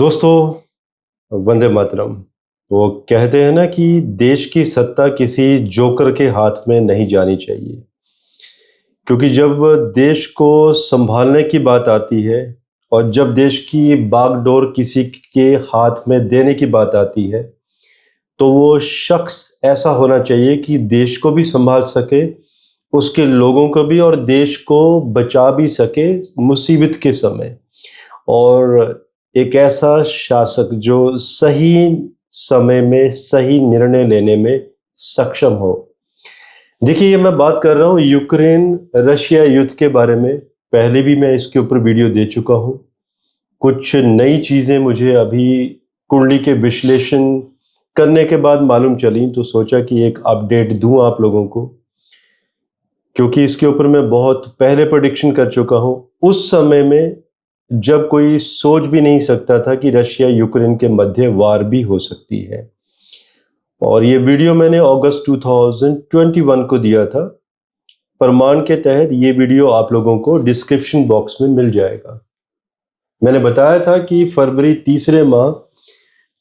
दोस्तों, वंदे मातरम। वो कहते हैं ना कि देश की सत्ता किसी जोकर के हाथ में नहीं जानी चाहिए, क्योंकि जब देश को संभालने की बात आती है और जब देश की बागडोर किसी के हाथ में देने की बात आती है, तो वो शख्स ऐसा होना चाहिए कि देश को भी संभाल सके, उसके लोगों को भी, और देश को बचा भी सके मुसीबत के समय। और एक ऐसा शासक जो सही समय में सही निर्णय लेने में सक्षम हो। देखिए, ये मैं बात कर रहा हूँ यूक्रेन रशिया युद्ध के बारे में। पहले भी मैं इसके ऊपर वीडियो दे चुका हूँ। कुछ नई चीज़ें मुझे अभी कुंडली के विश्लेषण करने के बाद मालूम चली, तो सोचा कि एक अपडेट दूं आप लोगों को, क्योंकि इसके ऊपर मैं बहुत पहले प्रेडिक्शन कर चुका हूँ। उस समय में जब कोई सोच भी नहीं सकता था कि रशिया यूक्रेन के मध्य वार भी हो सकती है। और ये वीडियो मैंने अगस्त 2021 को दिया था। प्रमाण के तहत ये वीडियो आप लोगों को डिस्क्रिप्शन बॉक्स में मिल जाएगा। मैंने बताया था कि फरवरी तीसरे माह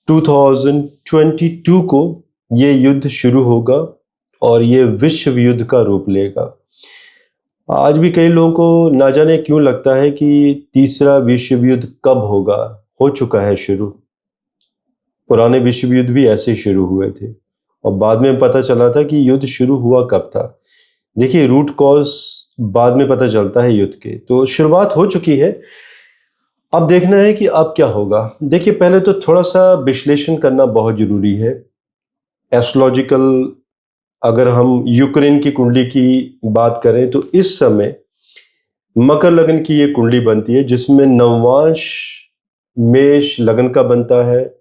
2022 को ये युद्ध शुरू होगा और ये विश्व युद्ध का रूप लेगा। आज भी कई लोगों को ना जाने क्यों लगता है कि तीसरा विश्व युद्ध कब होगा। हो चुका है शुरू। पुराने विश्व युद्ध भी ऐसे ही शुरू हुए थे और बाद में पता चला था कि युद्ध शुरू हुआ कब था। देखिए, रूट कॉज बाद में पता चलता है युद्ध के। तो शुरुआत हो चुकी है, अब देखना है कि अब क्या होगा। देखिए, पहले तो थोड़ा सा विश्लेषण करना बहुत जरूरी है। एस्ट्रोलॉजिकल, अगर हम यूक्रेन की कुंडली की बात करें तो इस समय मकर लगन की ये कुंडली बनती है, जिसमें नववांश मेष लगन का बनता है।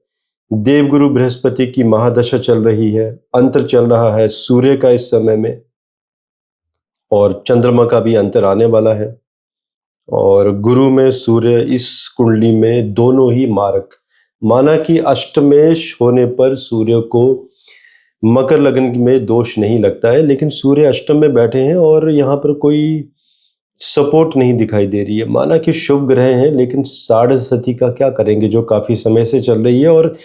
देवगुरु बृहस्पति की महादशा चल रही है, अंतर चल रहा है सूर्य का इस समय में, और चंद्रमा का भी अंतर आने वाला है। और गुरु में सूर्य इस कुंडली में दोनों ही मारक। माना कि अष्टमेश होने पर सूर्य को मकर लगन में दोष नहीं लगता है, लेकिन सूर्य अष्टम में बैठे हैं और यहाँ पर कोई सपोर्ट नहीं दिखाई दे रही है। माना कि शुभ ग्रह हैं, लेकिन साढ़े सती का क्या करेंगे जो काफी समय से चल रही है। और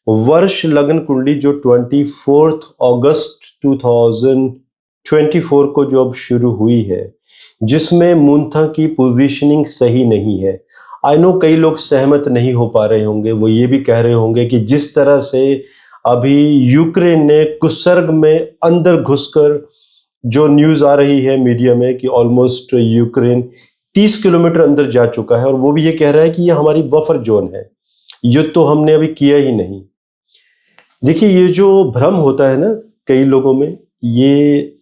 वर्ष लगन कुंडली जो 24 अगस्त 2024 को जो अब शुरू हुई है, जिसमें मूनथा की पोजीशनिंग सही नहीं है। आई नो कई लोग सहमत नहीं हो पा रहे होंगे, वो ये भी कह रहे होंगे कि जिस तरह से अभी यूक्रेन ने कुसर्ग में अंदर घुसकर, जो न्यूज़ आ रही है मीडिया में कि ऑलमोस्ट यूक्रेन 30 किलोमीटर अंदर जा चुका है, और वो भी ये कह रहा है कि ये हमारी बफर जोन है, युद्ध तो हमने अभी किया ही नहीं। देखिए, ये जो भ्रम होता है ना कई लोगों में, ये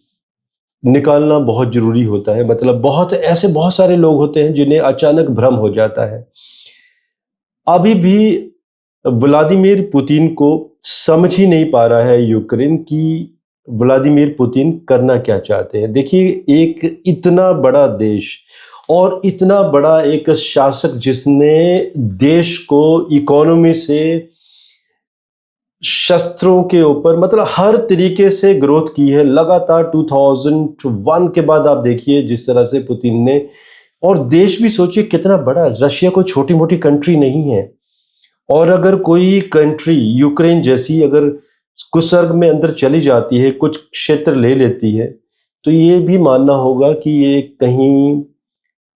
निकालना बहुत जरूरी होता है। मतलब बहुत सारे लोग होते हैं जिन्हें अचानक भ्रम हो जाता है। अभी भी व्लादिमीर पुतिन को समझ ही नहीं पा रहा है यूक्रेन की व्लादिमीर पुतिन करना क्या चाहते हैं। देखिए, एक इतना बड़ा देश और इतना बड़ा एक शासक जिसने देश को इकोनॉमी से शस्त्रों के ऊपर, मतलब हर तरीके से ग्रोथ की है लगातार। 2001 के बाद आप देखिए जिस तरह से पुतिन ने, और देश भी सोचिए कितना बड़ा, रशिया कोई छोटी मोटी कंट्री नहीं है। और अगर कोई कंट्री यूक्रेन जैसी अगर कुसर्ग में अंदर चली जाती है, कुछ क्षेत्र ले लेती है, तो ये भी मानना होगा कि ये कहीं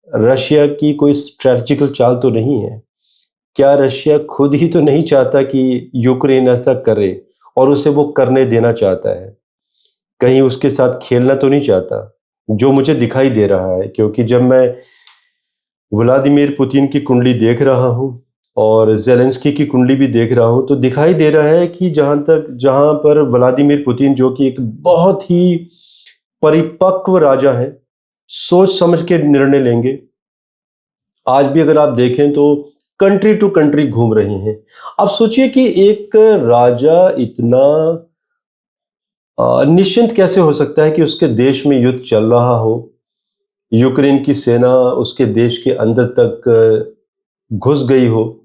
रशिया की कोई स्ट्रेटजिकल चाल तो नहीं है। क्या रशिया खुद ही तो नहीं चाहता कि यूक्रेन ऐसा करे, और उसे वो करने देना चाहता है? कहीं उसके साथ खेलना तो नहीं चाहता, जो मुझे दिखाई दे रहा है। क्योंकि जब मैं व्लादिमीर पुतिन की कुंडली देख रहा हूँ और जेलेंस्की की कुंडली भी देख रहा हूँ, तो दिखाई दे रहा है कि जहां पर व्लादिमीर पुतिन, जो कि एक बहुत ही परिपक्व राजा है, सोच समझ के निर्णय लेंगे। आज भी अगर आप देखें तो कंट्री टू कंट्री घूम रहे हैं। अब सोचिए कि एक राजा इतना निश्चिंत कैसे हो सकता है कि उसके देश में युद्ध चल रहा हो, यूक्रेन की सेना उसके देश के अंदर तक घुस गई हो,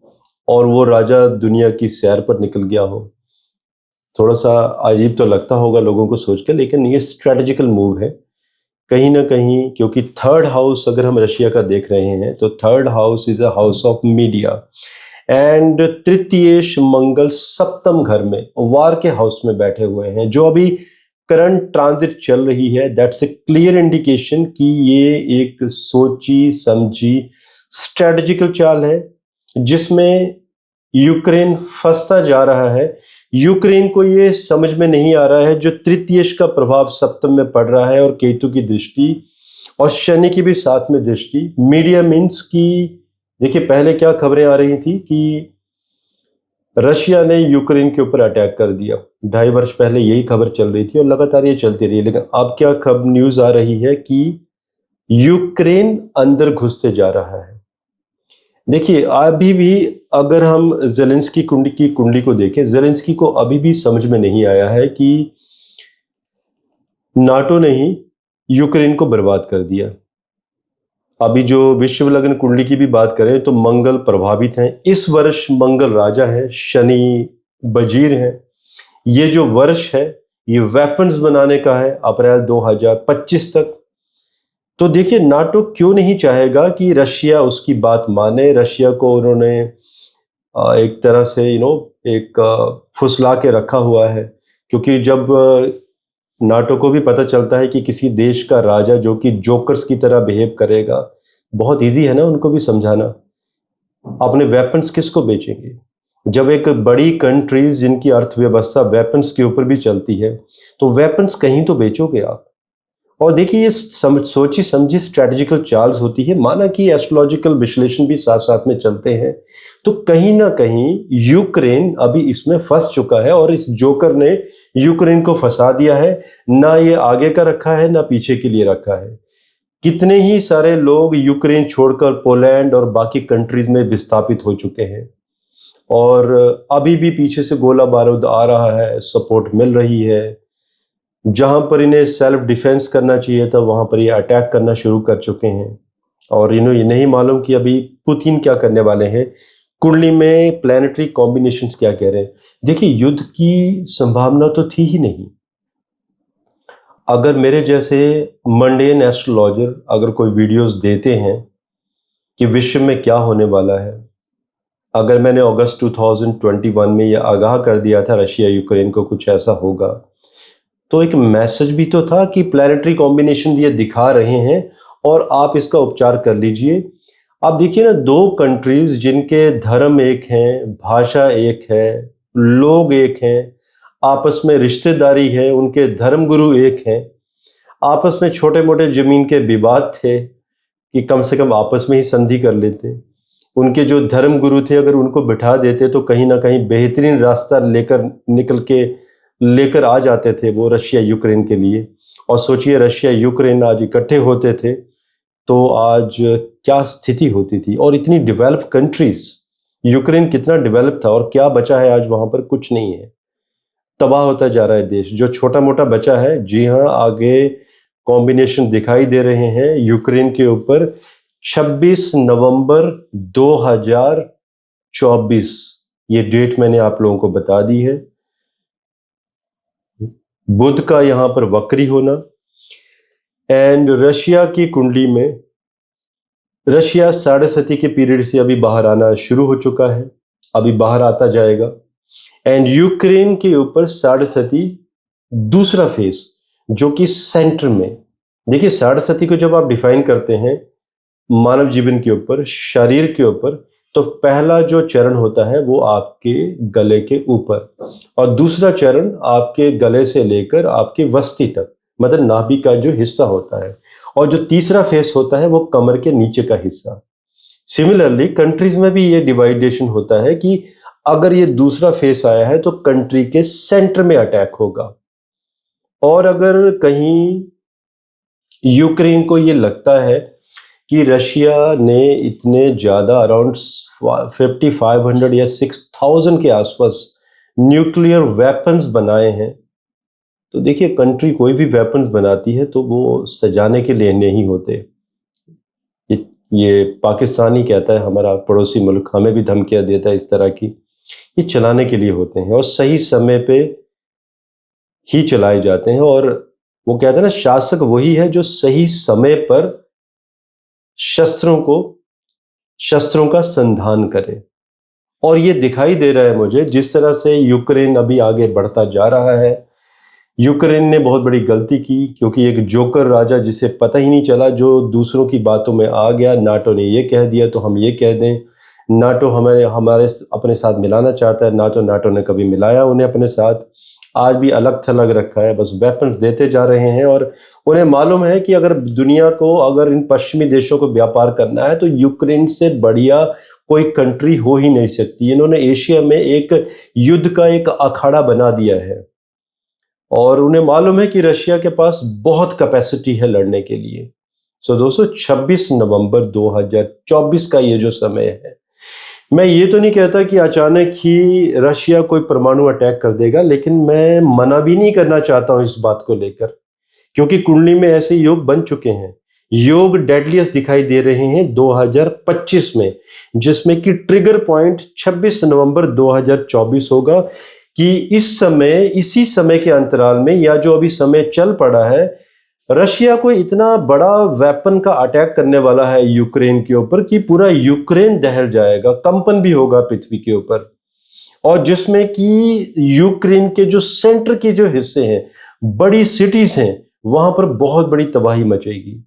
और वो राजा दुनिया की सैर पर निकल गया हो। थोड़ा सा अजीब तो लगता होगा लोगों को सोच के, लेकिन ये स्ट्रेटजिकल मूव है कहीं ना कहीं। क्योंकि थर्ड हाउस अगर हम रशिया का देख रहे हैं, तो third house is a house of media, and तृतीयेश मंगल सप्तम घर में वार के हाउस में बैठे हुए हैं, जो अभी करंट ट्रांजिट चल रही है। दैट्स ए क्लियर इंडिकेशन कि ये एक सोची समझी स्ट्रेटेजिकल चाल है, जिसमें यूक्रेन फंसता जा रहा है। यूक्रेन को ये समझ में नहीं आ रहा है, जो तृतीयेश का प्रभाव सप्तम में पड़ रहा है और केतु की दृष्टि और शनि की भी साथ में दृष्टि। मीडिया मीन्स की देखिए, पहले क्या खबरें आ रही थी कि रशिया ने यूक्रेन के ऊपर अटैक कर दिया। 2.5 वर्ष पहले यही खबर चल रही थी और लगातार ये चलती रही। लेकिन अब क्या खबर न्यूज आ रही है कि यूक्रेन अंदर घुसते जा रहा है। देखिए, अभी भी अगर हम ज़ेलेंस्की की कुंडली को देखें, ज़ेलेंस्की को अभी भी समझ में नहीं आया है कि नाटो ने ही यूक्रेन को बर्बाद कर दिया। अभी जो विश्व लग्न कुंडली की भी बात करें तो मंगल प्रभावित हैं। इस वर्ष मंगल राजा है, शनि वजीर है। ये जो वर्ष है ये वेपन्स बनाने का है अप्रैल 2025 तक। तो देखिए, नाटो क्यों नहीं चाहेगा कि रशिया उसकी बात माने। रशिया को उन्होंने एक तरह से एक फुसला के रखा हुआ है, क्योंकि जब नाटो को भी पता चलता है कि किसी देश का राजा जो कि जोकर्स की तरह बिहेव करेगा, बहुत इजी है ना उनको भी समझाना। अपने वेपन्स किसको बेचेंगे? जब एक बड़ी कंट्रीज जिनकी अर्थव्यवस्था वेपन्स के ऊपर भी चलती है, तो वेपन्स कहीं तो बेचोगे आप। और देखिए, ये सोची समझी स्ट्रेटेजिकल चार्ल्स होती है। माना कि एस्ट्रोलॉजिकल विश्लेषण भी साथ साथ में चलते हैं, तो कहीं ना कहीं यूक्रेन अभी इसमें फंस चुका है और इस जोकर ने यूक्रेन को फंसा दिया है। ना ये आगे का रखा है, ना पीछे के लिए रखा है। कितने ही सारे लोग यूक्रेन छोड़कर पोलैंड और बाकी कंट्रीज में विस्थापित हो चुके हैं, और अभी भी पीछे से गोला बारूद आ रहा है, सपोर्ट मिल रही है। जहां पर इन्हें सेल्फ डिफेंस करना चाहिए था, वहां पर ये अटैक करना शुरू कर चुके हैं। और ये नहीं मालूम कि अभी पुतिन क्या करने वाले हैं। कुंडली में प्लैनेटरी कॉम्बिनेशंस क्या कह रहे हैं। देखिए, युद्ध की संभावना तो थी ही नहीं। अगर मेरे जैसे मंडेन एस्ट्रोलॉजर अगर कोई वीडियोस देते हैं कि विश्व में क्या होने वाला है, अगर मैंने अगस्त 2021 में यह आगाह कर दिया था रशिया यूक्रेन को कुछ ऐसा होगा, तो एक मैसेज भी तो था कि प्लैनेटरी कॉम्बिनेशन ये दिखा रहे हैं और आप इसका उपचार कर लीजिए। आप देखिए ना, दो कंट्रीज जिनके धर्म एक हैं, भाषा एक है, लोग एक हैं, आपस में रिश्तेदारी है, उनके धर्मगुरु एक हैं, आपस में छोटे मोटे जमीन के विवाद थे कि कम से कम आपस में ही संधि कर लेते। उनके जो धर्मगुरु थे, अगर उनको बिठा देते तो कहीं ना कहीं बेहतरीन रास्ता लेकर आ जाते थे वो रशिया यूक्रेन के लिए। और सोचिए, रशिया यूक्रेन आज इकट्ठे होते थे तो आज क्या स्थिति होती थी। और इतनी डेवलप कंट्रीज, यूक्रेन कितना डेवलप था, और क्या बचा है आज वहां पर? कुछ नहीं है। तबाह होता जा रहा है देश। जो छोटा मोटा बचा है, जी हाँ, आगे कॉम्बिनेशन दिखाई दे रहे हैं यूक्रेन के ऊपर। 26 नवंबर 2024 ये डेट मैंने आप लोगों को बता दी है। बुध का यहां पर वक्री होना, एंड रशिया की कुंडली में रशिया साढ़े सती के पीरियड से अभी बाहर आना शुरू हो चुका है, अभी बाहर आता जाएगा। एंड यूक्रेन के ऊपर साढ़े सती दूसरा फेस, जो कि सेंटर में। देखिए, साढ़े सती को जब आप डिफाइन करते हैं मानव जीवन के ऊपर, शरीर के ऊपर, तो पहला जो चरण होता है वो आपके गले के ऊपर, और दूसरा चरण आपके गले से लेकर आपकी वस्ती तक, मतलब नाभि का जो हिस्सा होता है, और जो तीसरा फेस होता है वो कमर के नीचे का हिस्सा। सिमिलरली कंट्रीज में भी ये डिवाइडेशन होता है कि अगर ये दूसरा फेस आया है तो कंट्री के सेंटर में अटैक होगा। और अगर कहीं यूक्रेन को ये लगता है कि रशिया ने इतने ज़्यादा अराउंड 5500 या 6000 के आसपास न्यूक्लियर वेपन्स बनाए हैं, तो देखिए, कंट्री कोई भी वेपन्स बनाती है तो वो सजाने के लिए नहीं होते। ये पाकिस्तान ही कहता है, हमारा पड़ोसी मुल्क हमें भी धमकियां देता है इस तरह की। ये चलाने के लिए होते हैं और सही समय पे ही चलाए जाते हैं। और वो कहते हैं ना, शासक वही है जो सही समय पर शस्त्रों का संधान करे। और ये दिखाई दे रहा है मुझे जिस तरह से यूक्रेन अभी आगे बढ़ता जा रहा है। यूक्रेन ने बहुत बड़ी गलती की क्योंकि एक जोकर राजा जिसे पता ही नहीं चला, जो दूसरों की बातों में आ गया। नाटो ने ये कह दिया तो हम ये कह दें। नाटो हमें हमारे अपने साथ मिलाना चाहता है, नाटो ने कभी मिलाया उन्हें अपने साथ। आज भी अलग थलग रखा है, बस वेपन्स देते जा रहे हैं। और उन्हें मालूम है कि अगर दुनिया को, अगर इन पश्चिमी देशों को व्यापार करना है तो यूक्रेन से बढ़िया कोई कंट्री हो ही नहीं सकती। इन्होंने एशिया में एक युद्ध का एक अखाड़ा बना दिया है और उन्हें मालूम है कि रशिया के पास बहुत कैपेसिटी है लड़ने के लिए। सो दोस्तों, 26 नवंबर 2024 का ये जो समय है, मैं ये तो नहीं कहता कि अचानक ही रशिया कोई परमाणु अटैक कर देगा, लेकिन मैं मना भी नहीं करना चाहता हूं इस बात को लेकर, क्योंकि कुंडली में ऐसे योग बन चुके हैं। योग डेडलियस्ट दिखाई दे रहे हैं 2025 में, जिसमें कि ट्रिगर पॉइंट 26 नवंबर 2024 होगा कि इस समय, इसी समय के अंतराल में, या जो अभी समय चल पड़ा है, रशिया को इतना बड़ा वेपन का अटैक करने वाला है यूक्रेन के ऊपर कि पूरा यूक्रेन दहल जाएगा, कंपन भी होगा पृथ्वी के ऊपर। और जिसमें कि यूक्रेन के जो सेंटर के जो हिस्से हैं, बड़ी सिटीज हैं, वहां पर बहुत बड़ी तबाही मचेगी।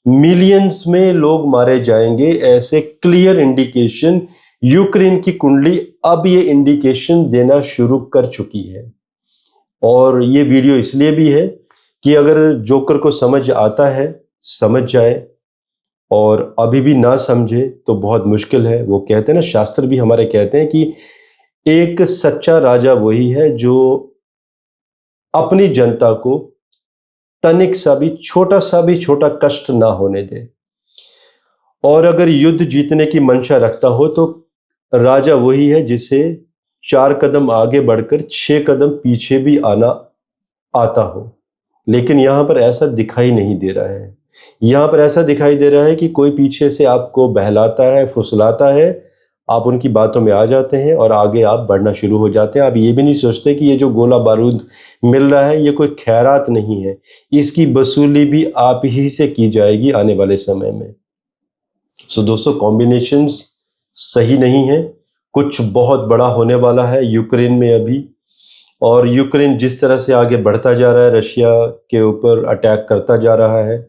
मिलियंस में लोग मारे जाएंगे, ऐसे क्लियर इंडिकेशन यूक्रेन की कुंडली अब ये इंडिकेशन देना शुरू कर चुकी है। और ये वीडियो इसलिए भी है कि अगर जोकर को समझ आता है, समझ जाए, और अभी भी ना समझे तो बहुत मुश्किल है। वो कहते हैं ना, शास्त्र भी हमारे कहते हैं कि एक सच्चा राजा वही है जो अपनी जनता को तनिक सा भी, छोटा कष्ट ना होने दे। और अगर युद्ध जीतने की मंशा रखता हो तो राजा वही है जिसे 4 कदम आगे बढ़कर 6 कदम पीछे भी आना आता हो। लेकिन यहाँ पर ऐसा दिखाई नहीं दे रहा है। यहाँ पर ऐसा दिखाई दे रहा है कि कोई पीछे से आपको बहलाता है, फुसलाता है, आप उनकी बातों में आ जाते हैं और आगे आप बढ़ना शुरू हो जाते हैं। आप ये भी नहीं सोचते कि ये जो गोला बारूद मिल रहा है ये कोई खैरात नहीं है, इसकी वसूली भी आप ही से की जाएगी आने वाले समय में। सो दोस्तों, कॉम्बिनेशंस सही नहीं है। कुछ बहुत बड़ा होने वाला है यूक्रेन में अभी। और यूक्रेन जिस तरह से आगे बढ़ता जा रहा है, रशिया के ऊपर अटैक करता जा रहा है,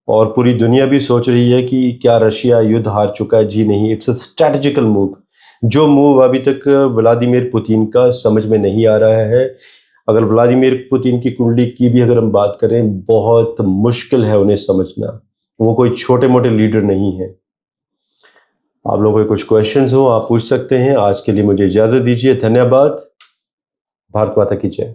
और पूरी दुनिया भी सोच रही है कि क्या रशिया युद्ध हार चुका है। जी नहीं, इट्स अ स्ट्रैटेजिकल मूव, जो मूव अभी तक व्लादिमीर पुतिन का समझ में नहीं आ रहा है। अगर व्लादिमीर पुतिन की कुंडली की भी अगर हम बात करें, बहुत मुश्किल है उन्हें समझना। वो कोई छोटे मोटे लीडर नहीं है। आप लोगों के कुछ क्वेश्चंस हो आप पूछ सकते हैं। आज के लिए मुझे इजाज़त दीजिए। धन्यवाद। भारत माता की जय।